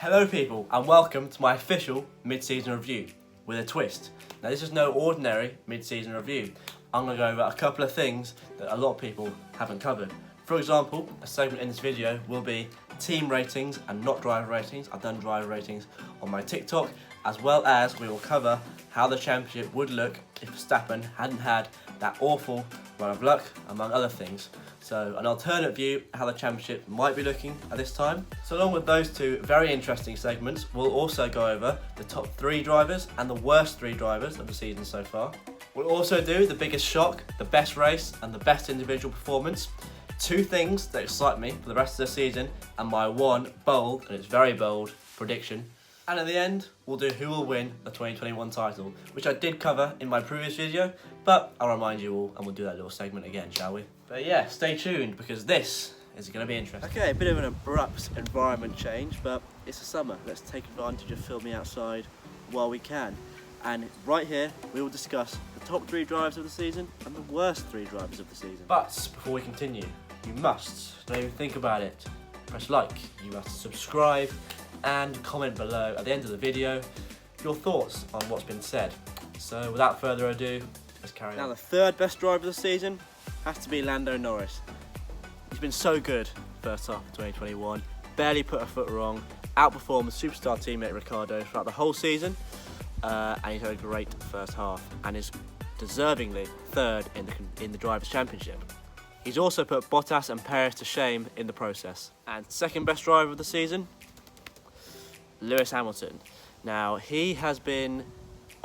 Hello people and welcome to my official mid-season review with a twist. Now this is no ordinary mid-season review. I'm going to go over a couple of things that a lot of people haven't covered. For example, a segment in this video will be team ratings and not driver ratings. I've done driver ratings on my TikTok, as well as we will cover how the championship would look if Verstappen hadn't had that awful run of luck, among other things. So an alternate view how the championship might be looking at this time. So along with those two very interesting segments, we'll also go over the top 3 drivers and the worst 3 drivers of the season so far. We'll also do the biggest shock, the best race and the best individual performance. 2 things that excite me for the rest of the season and my one bold, and it's very bold, prediction. And at the end, we'll do who will win the 2021 title, which I did cover in my previous video, but I'll remind you all and we'll do that little segment again, shall we? But yeah, stay tuned because this is going to be interesting. Okay, a bit of an abrupt environment change, but it's the summer. Let's take advantage of filming outside while we can. And right here, we will discuss the top 3 drivers of the season and the worst 3 drivers of the season. But before we continue, you must, don't even think about it, press like, you must subscribe, and comment below at the end of the video your thoughts on what's been said. So without further ado, let's carry on. Now the 3rd best driver of the season has to be Lando Norris. He's been so good first half of 2021, barely put a foot wrong, outperformed superstar teammate Ricciardo throughout the whole season, and he's had a great first half and is deservingly 3rd in the Drivers' Championship. He's also put Bottas and Perez to shame in the process. And 2nd best driver of the season, Lewis Hamilton. Now he has been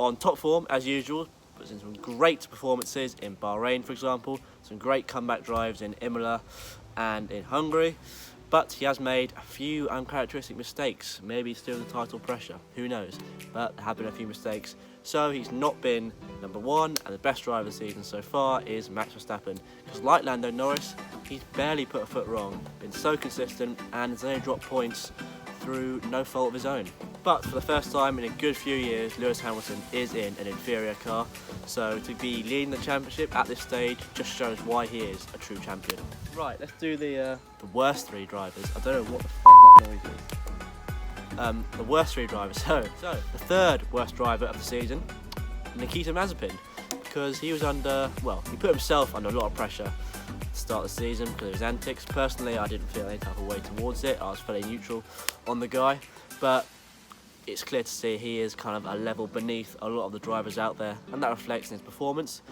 on top form as usual, but in some great performances in Bahrain, for example, some great comeback drives in Imola and in Hungary, but he has made a few uncharacteristic mistakes, maybe still the title pressure, who knows, but there have been a few mistakes, so he's not been number 1, and the best driver of the season so far is Max Verstappen, because like Lando Norris, he's barely put a foot wrong, been so consistent and has only dropped points through no fault of his own. But for the first time in a good few years, Lewis Hamilton is in an inferior car, so to be leading the championship at this stage just shows why he is a true champion. Right, let's do the worst 3 drivers. I don't know what the fuck that noise is. The worst 3 drivers. So the 3rd worst driver of the season, Nikita Mazepin, because he was under, well, he put himself under a lot of pressure to start the season because of his antics. Personally, I didn't feel any type of way towards it. I was fairly neutral on the guy, but it's clear to see he is kind of a level beneath a lot of the drivers out there, and that reflects in his performance.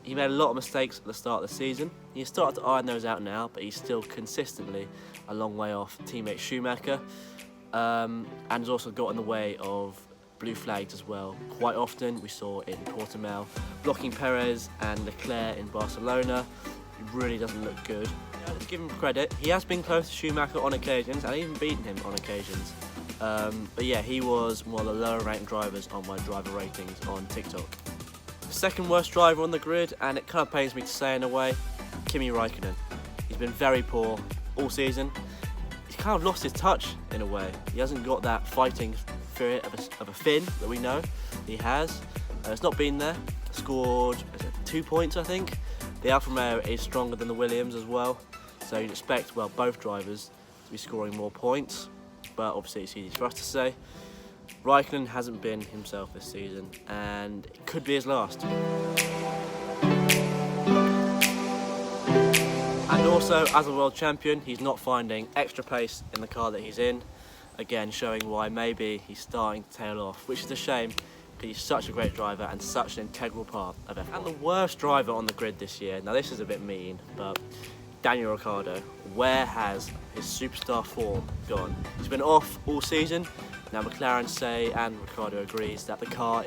He made a lot of mistakes at the start of the season. He's started to iron those out now, but he's still consistently a long way off teammate Schumacher, and has also got in the way of blue flags as well. Quite often we saw in Portimao blocking Perez and Leclerc in Barcelona. It really doesn't look good. Let's give him credit. He has been close to Schumacher on occasions and even beaten him on occasions. But yeah, he was one of the lower ranked drivers on my driver ratings on TikTok. The 2nd worst driver on the grid, and it kind of pains me to say in a way, Kimi Räikkönen. He's been very poor all season. He's kind of lost his touch in a way. He hasn't got that fighting spirit of a Finn that we know he has. It's not been there. Scored 2 points, I think. The Alfa Romeo is stronger than the Williams as well, so you'd expect, well, both drivers to be scoring more points, but obviously it's easy for us to say. Räikkönen hasn't been himself this season, and it could be his last. And also, as a world champion, he's not finding extra pace in the car that he's in, again showing why maybe he's starting to tail off, which is a shame. He's such a great driver and such an integral part of F1. And the worst driver on the grid this year, now this is a bit mean, but Daniel Ricciardo, where has his superstar form gone? He's been off all season. Now McLaren say, and Ricciardo agrees, that the car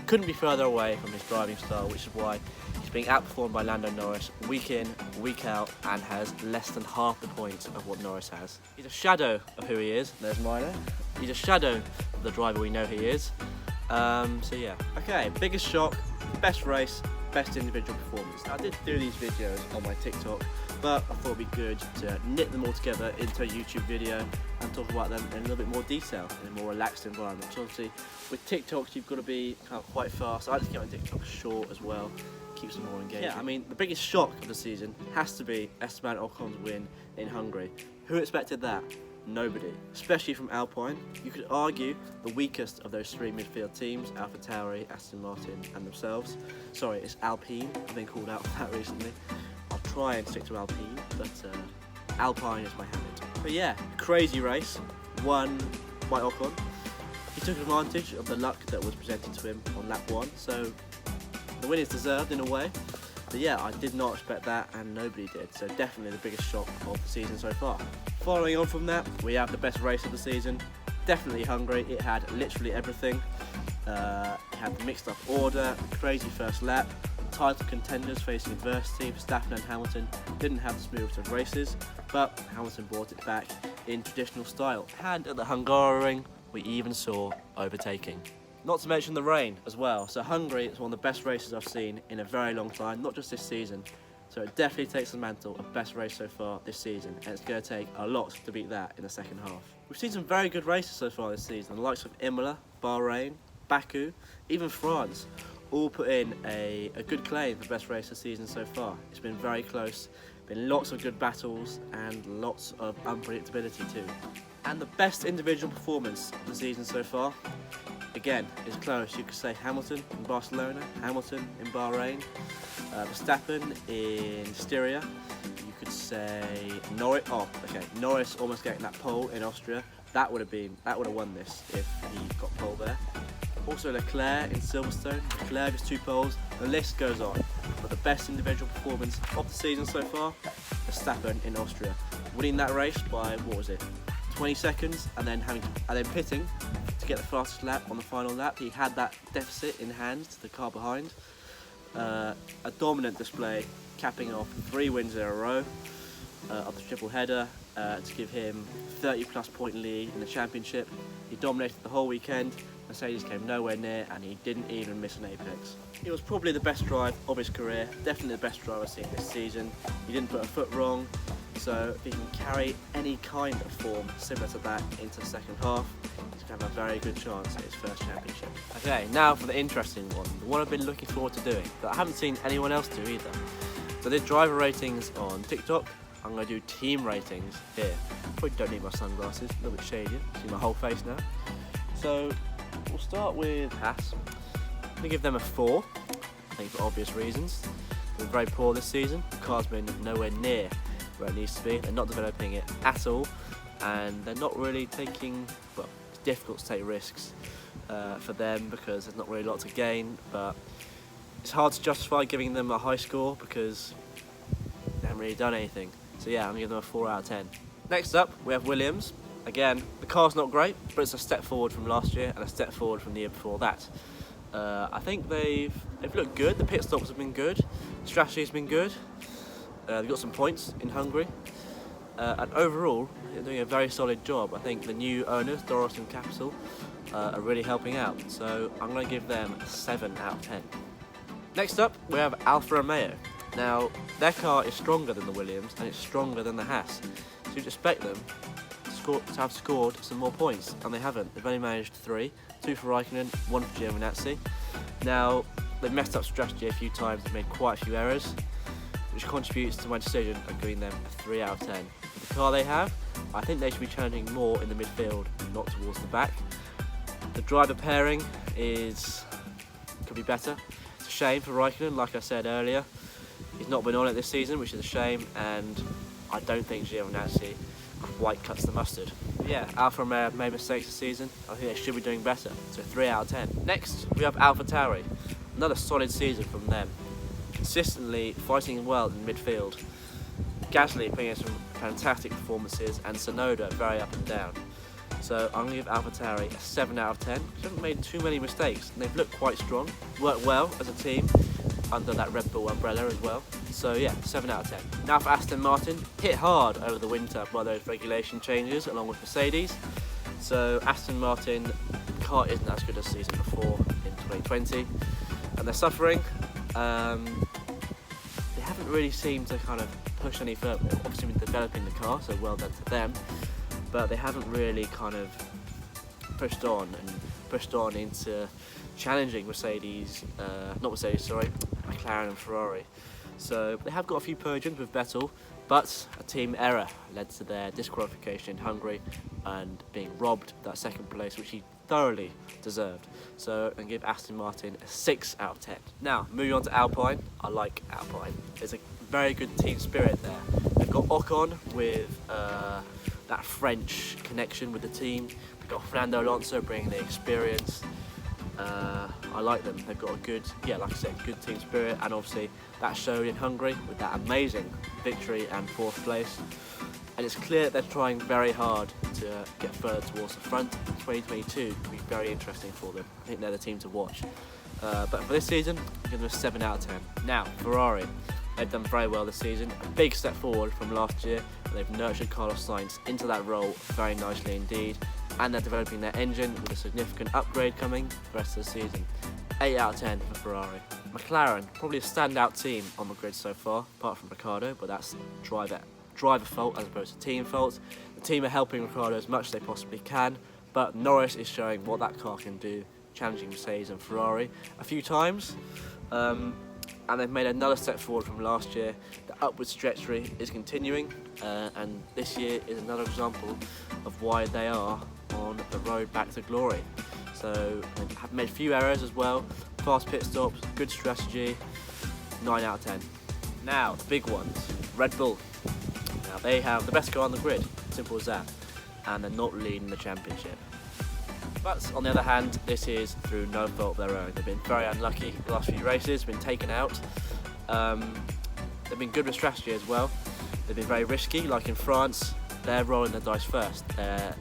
couldn't be further away from his driving style, which is why he's being outperformed by Lando Norris week in, week out, and has less than half the points of what Norris has. He's a shadow of who he is. There's Milo. He's a shadow of the driver we know he is. So yeah. Okay, biggest shock, best race, best individual performance. Now, I did do these videos on my TikTok, but I thought it'd be good to knit them all together into a YouTube video and talk about them in a little bit more detail, in a more relaxed environment. So obviously, with TikToks, you've got to be kind of quite fast. I like to keep my TikTok short as well, keeps them more engaging. Yeah, I mean, the biggest shock of the season has to be Esteban Ocon's win in Hungary. Who expected that? Nobody, especially from Alpine. You could argue the weakest of those three midfield teams, AlphaTauri, Aston Martin and themselves. Sorry, it's Alpine, I've been called out for that recently. I'll try and stick to Alpine, but Alpine is my habit. But yeah, crazy race, won by Ocon. He took advantage of the luck that was presented to him on lap 1, so the win is deserved in a way. But yeah, I did not expect that, and nobody did, so definitely the biggest shock of the season so far. Following on from that, we have the best race of the season. Definitely Hungary. It had literally everything. It had the mixed up order, crazy first lap, title contenders facing adversity. Verstappen and Hamilton didn't have the smoothest of races, but Hamilton brought it back in traditional style. And at the Hungaroring, we even saw overtaking. Not to mention the rain as well. So Hungary is one of the best races I've seen in a very long time, not just this season. So it definitely takes the mantle of best race so far this season, and it's going to take a lot to beat that in the second half. We've seen some very good races so far this season, the likes of Imola, Bahrain, Baku, even France, all put in a good claim for best race of the season so far. It's been very close, been lots of good battles and lots of unpredictability too. And the best individual performance of the season so far, again, is close. You could say Hamilton in Barcelona, Hamilton in Bahrain, Verstappen in Styria. You could say Norris almost getting that pole in Austria. That would have won this if he got pole there. Also Leclerc in Silverstone, Leclerc has 2 poles. The list goes on. But the best individual performance of the season so far, Verstappen in Austria, winning that race by 20 seconds, and then pitting to get the fastest lap on the final lap. He had that deficit in hand to the car behind. A dominant display, capping off 3 wins in a row of the triple header to give him 30+ point lead in the championship. He dominated the whole weekend. Mercedes came nowhere near, and he didn't even miss an apex. It was probably the best drive of his career, definitely the best drive I've seen this season. He didn't put a foot wrong. So if he can carry any kind of form similar to that into the second half, he's going to have a very good chance at his first championship. Okay, now for the interesting one, the one I've been looking forward to doing, but I haven't seen anyone else do either. So I did driver ratings on TikTok. I'm going to do team ratings here. Probably don't need my sunglasses, a little bit shadier. See my whole face now. So we'll start with Haas. I'm going to give them a 4, I think for obvious reasons. They've been very poor this season. The car's been nowhere near where it needs to be. They're not developing it at all, and they're not really taking, well, it's difficult to take risks for them because there's not really a lot to gain, but it's hard to justify giving them a high score because they haven't really done anything. So yeah, I'm going to give them a 4 out of 10. Next up, we have Williams. Again, the car's not great, but it's a step forward from last year and a step forward from the year before that. I think they've looked good. The pit stops have been good. The strategy's been good. They've got some points in Hungary, and overall they're doing a very solid job. I think the new owners, Doros and Capital, are really helping out, so I'm going to give them a 7 out of 10. Next up, we have Alfa Romeo. Now, their car is stronger than the Williams, and it's stronger than the Haas, so you'd expect them to have scored some more points, and they haven't. They've only managed 3, 2 for Raikkonen, 1 for Giovinazzi. Now, they've messed up strategy a few times, they've made quite a few errors, which contributes to my decision of giving them a 3 out of 10. For the car they have, I think they should be challenging more in the midfield, not towards the back. The driver pairing could be better. It's a shame for Raikkonen, like I said earlier. He's not been on it this season, which is a shame, and I don't think Giovinazzi quite cuts the mustard. But yeah, Alfa Romeo have made mistakes this season. I think they should be doing better, so 3 out of 10. Next, we have AlphaTauri. Another solid season from them. Consistently fighting well in midfield. Gasly putting in some fantastic performances, and Tsunoda very up and down. So I'm going to give AlphaTauri a 7 out of 10. They haven't made too many mistakes, and they've looked quite strong. Worked well as a team under that Red Bull umbrella as well. So yeah, 7 out of 10. Now for Aston Martin, hit hard over the winter by those regulation changes along with Mercedes. So Aston Martin car isn't as good as the season before in 2020, and they're suffering. They haven't really seemed to kind of push any further. They've obviously been developing the car, so well done to them, but they haven't really kind of pushed on into challenging McLaren and Ferrari. So they have got a few podiums with Vettel But a team error led to their disqualification in Hungary and being robbed of that second place, which he thoroughly deserved. So I'm going to give Aston Martin a 6 out of 10. Now, moving on to Alpine. I like Alpine. There's a very good team spirit there. They've got Ocon with that French connection with the team. They've got Fernando Alonso bringing the experience. I like them. They've got a good, like I said, good team spirit, and obviously that showed in Hungary with that amazing victory and 4th place. And it's clear that they're trying very hard to get further towards the front. 2022 could be very interesting for them. I think they're the team to watch. But for this season, I'm giving them a 7 out of 10. Now, Ferrari. They've done very well this season. A big step forward from last year. They've nurtured Carlos Sainz into that role very nicely indeed. And they're developing their engine with a significant upgrade coming for the rest of the season. 8 out of 10 for Ferrari. McLaren, probably a standout team on the grid so far, apart from Ricciardo, but that's driver fault as opposed to team fault. The team are helping Ricciardo as much as they possibly can, but Norris is showing what that car can do, challenging Mercedes and Ferrari a few times. And they've made another step forward from last year. The upwards trajectory is continuing, and this year is another example of why they are on the road back to glory. So they have made a few errors as well, fast pit stops, good strategy, 9 out of 10. Now, the big ones, Red Bull. Now they have the best car on the grid, simple as that, and they're not leading the championship. But on the other hand, this is through no fault of their own. They've been very unlucky the last few races, been taken out. They've been good with strategy as well. They've been very risky, like in France, they're rolling the dice first. They're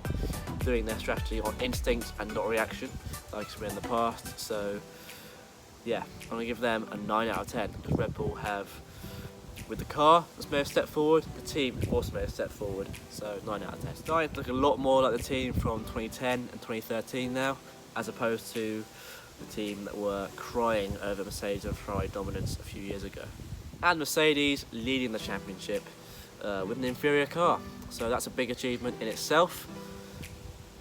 doing their strategy on instinct and not reaction, like it's been in the past. So yeah, I'm going to give them a 9 out of 10, because Red Bull have, with the car that's made a step forward, the team also made a step forward, so 9 out of 10. It's starting to look a lot more like the team from 2010 and 2013 now, as opposed to the team that were crying over Mercedes and Ferrari dominance a few years ago. And Mercedes leading the championship with an inferior car, so that's a big achievement in itself.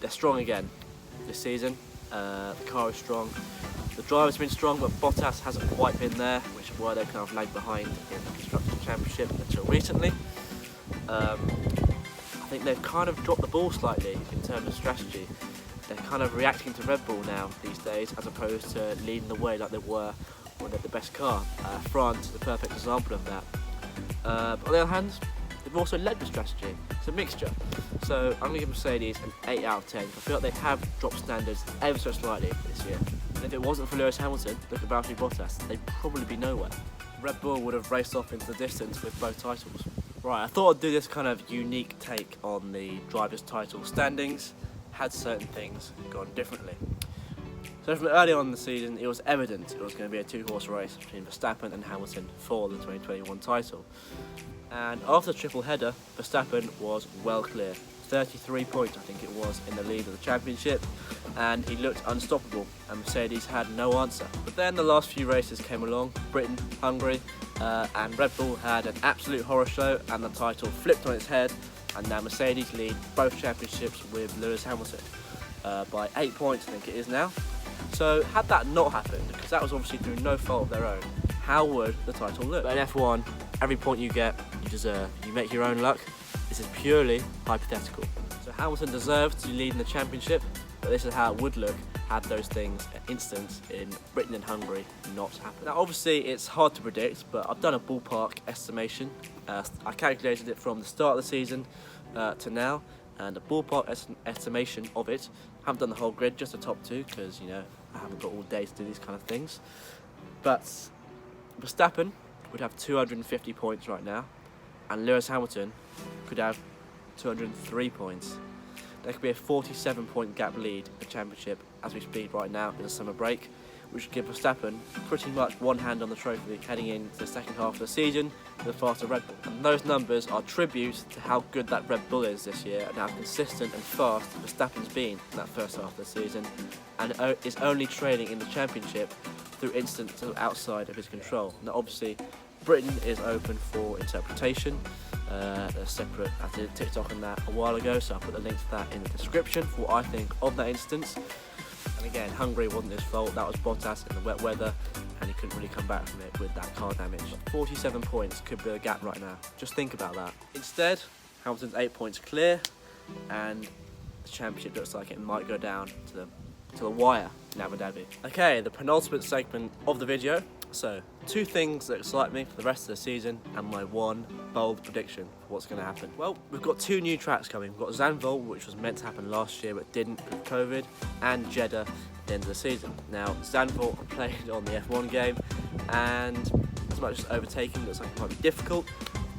They're strong again this season, the car is strong. The driver's been strong, but Bottas hasn't quite been there, which is why they've kind of lagged behind in the Constructors' Championship until recently. I think they've kind of dropped the ball slightly in terms of strategy. They're kind of reacting to Red Bull now these days, as opposed to leading the way like they were when they had the best car. France is a perfect example of that. But on the other hand, they've also led with strategy. It's a mixture. So I'm going to give Mercedes an 8 out of 10. I feel like they have dropped standards ever so slightly this year. And if it wasn't for Lewis Hamilton, look at Valtteri Bottas, they'd probably be nowhere. Red Bull would have raced off into the distance with both titles. Right, I thought I'd do this kind of unique take on the drivers' title standings, had certain things gone differently. So from early on in the season, it was evident it was going to be a 2-horse race between Verstappen and Hamilton for the 2021 title. And after the triple header, Verstappen was well clear. 33 points, I think it was, in the lead of the championship, and he looked unstoppable, and Mercedes had no answer. But then the last few races came along, Britain, Hungary, and Red Bull had an absolute horror show, and the title flipped on its head, and now Mercedes lead both championships with Lewis Hamilton by 8 points, I think it is now. So had that not happened, because that was obviously through no fault of their own, how would the title look? But in F1, every point you get, you deserve. You make your own luck. This is purely hypothetical. So Hamilton deserved to lead in the championship, but this is how it would look had those things at instance in Britain and Hungary not happened. Now obviously it's hard to predict, but I've done a ballpark estimation. I calculated it from the start of the season to now, and a ballpark estimation of it. I haven't done the whole grid, just the top 2, because you know I haven't got all day to do these kind of things. But Verstappen would have 250 points right now, and Lewis Hamilton could have 203 points. There could be a 47-point gap lead in the championship as we speak right now in the summer break, which would give Verstappen pretty much one hand on the trophy heading into the second half of the season with a faster Red Bull. And those numbers are tributes to how good that Red Bull is this year and how consistent and fast Verstappen's been in that first half of the season, and is only trailing in the championship through instances outside of his control. Now obviously Britain is open for interpretation. There's separate, I did TikTok on that a while ago, so I'll put the link to that in the description for what I think of that instance. And again, Hungary wasn't his fault, that was Bottas in the wet weather, and he couldn't really come back from it with that car damage. 47 points could be a gap right now. Just think about that. Instead, Hamilton's 8 points clear, and the championship looks like it might go down to the wire in Abu Dhabi. Okay, the penultimate segment of the video. So, 2 things that excite me for the rest of the season and my one bold prediction for what's going to happen. Well, we've got 2 new tracks coming. We've got Zandvoort, which was meant to happen last year but didn't with COVID, and Jeddah at the end of the season. Now, Zandvoort I played on the F1 game, and as much as overtaking looks like it might be difficult,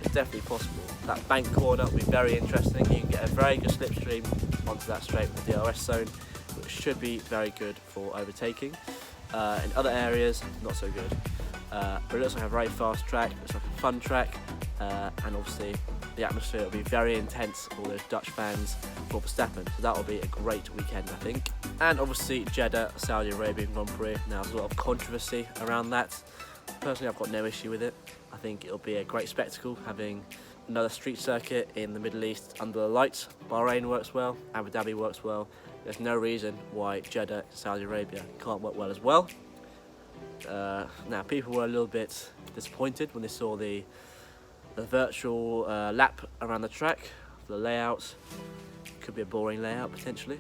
it's definitely possible. That bank corner will be very interesting. You can get a very good slipstream onto that straight with the DRS zone, which should be very good for overtaking. In other areas, not so good. But it looks like a very fast track, looks like a fun track, and obviously the atmosphere will be very intense for all those Dutch fans for Verstappen. So that will be a great weekend, I think. And obviously Jeddah, Saudi Arabian Grand Prix. Now there's a lot of controversy around that. Personally, I've got no issue with it. I think it'll be a great spectacle having another street circuit in the Middle East under the lights. Bahrain works well, Abu Dhabi works well. There's no reason why Jeddah, Saudi Arabia can't work well as well. Now, people were a little bit disappointed when they saw the virtual lap around the track. The layout could be a boring layout potentially,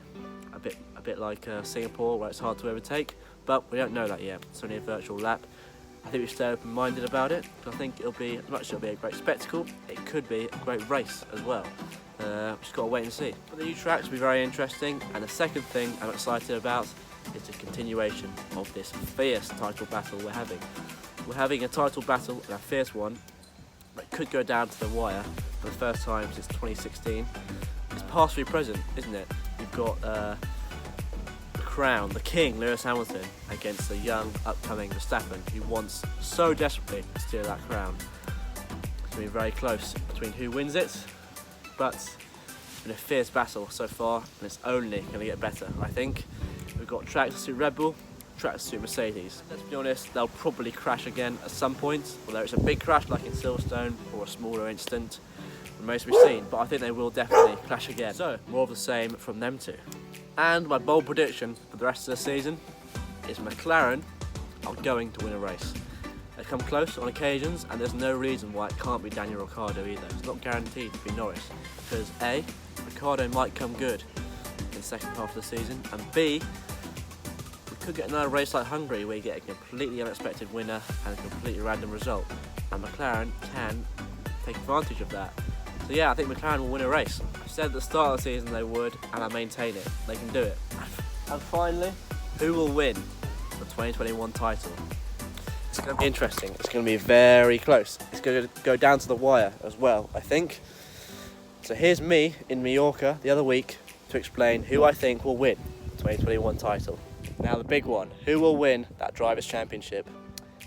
a bit like Singapore where it's hard to overtake. But we don't know that yet. It's only a virtual lap. I think we stay open-minded about it. I think it'll be, as much as it'll be a great spectacle, it could be a great race as well. Just got to wait and see. But the new tracks will be very interesting, and the second thing I'm excited about is the continuation of this fierce title battle we're having. We're having a title battle, and a fierce one, that could go down to the wire for the first time since 2016. It's past through present, isn't it? You've got the crown, the king, Lewis Hamilton, against the young, upcoming Verstappen, who wants so desperately to steal that crown. It's going to be very close between who wins it, but it's been a fierce battle so far, and it's only going to get better, I think. We've got tracks to suit Red Bull, tracks to suit Mercedes. Let's be honest, they'll probably crash again at some point, whether it's a big crash like in Silverstone or a smaller incident, remains to be seen, but I think they will definitely clash again. So, more of the same from them two. And my bold prediction for the rest of the season is McLaren are going to win a race. They come close on occasions, and there's no reason why it can't be Daniel Ricciardo either. It's not guaranteed to be Norris, because A, Ricciardo might come good in the second half of the season, and B, we could get another race like Hungary where you get a completely unexpected winner and a completely random result, and McLaren can take advantage of that. So yeah, I think McLaren will win a race. I said at the start of the season they would, and I maintain it. They can do it. And finally, who will win the 2021 title? It's going to be interesting. It's going to be very close. It's going to go down to the wire as well, I think. So here's me in Mallorca the other week to explain who I think will win the 2021 title. Now the big one, who will win that Drivers' Championship?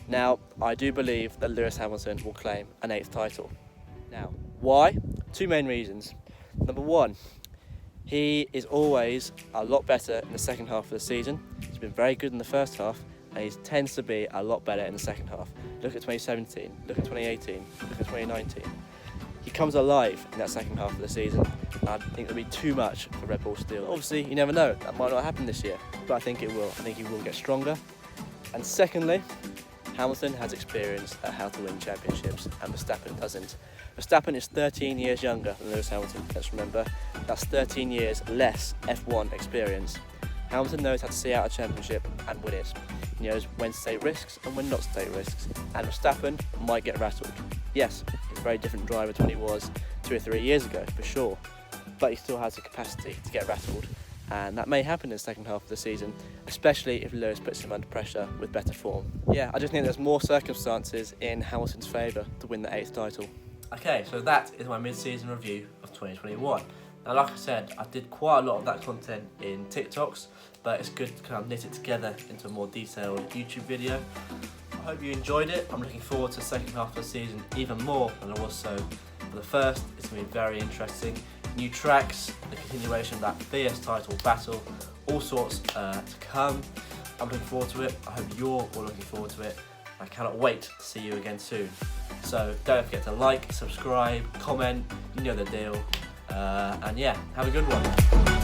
Now, I do believe that Lewis Hamilton will claim an 8th title. Now, why? 2 main reasons. Number 1, he is always a lot better in the second half of the season. He's been very good in the first half, and he tends to be a lot better in the second half. Look at 2017, look at 2018, look at 2019. He comes alive in that second half of the season, and I think it'll be too much for Red Bull to steal. Obviously, you never know, that might not happen this year, but I think it will. I think he will get stronger. And secondly, Hamilton has experience at how to win championships, and Verstappen doesn't. Verstappen is 13 years younger than Lewis Hamilton, let's remember. That's 13 years less F1 experience. Hamilton knows how to see out a championship and win it. He knows when to take risks and when not to take risks. And Verstappen might get rattled. Yes, he's a very different driver to what he was 2 or 3 years ago, for sure. But he still has the capacity to get rattled. And that may happen in the second half of the season, especially if Lewis puts him under pressure with better form. Yeah, I just think there's more circumstances in Hamilton's favour to win the 8th title. Okay, so that is my mid-season review of 2021. Now, like I said, I did quite a lot of that content in TikToks, but it's good to kind of knit it together into a more detailed YouTube video. I hope you enjoyed it. I'm looking forward to the second half of the season even more than I was so for the first. It's going to be very interesting. New tracks, the continuation of that fierce title battle, all sorts to come. I'm looking forward to it. I hope you're all looking forward to it. I cannot wait to see you again soon. So don't forget to like, subscribe, comment, you know the deal. And yeah, have a good one.